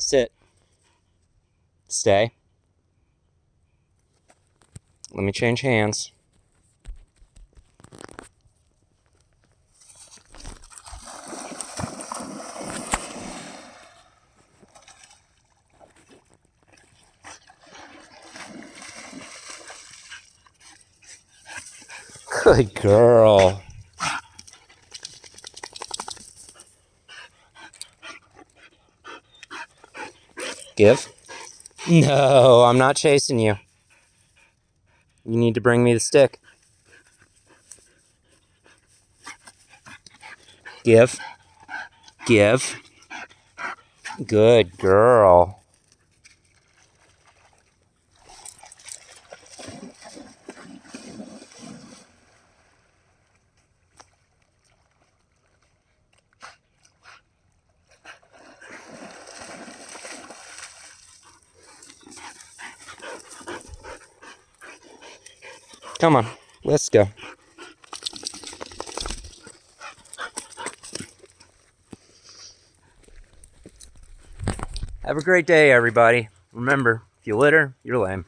Sit. Stay. Let me change hands. Good girl. Give. No, I'm not chasing you. You need to bring me the stick. Give. Give. Good girl. Come on, let's go. Have a great day, everybody. Remember, if you litter, you're lame.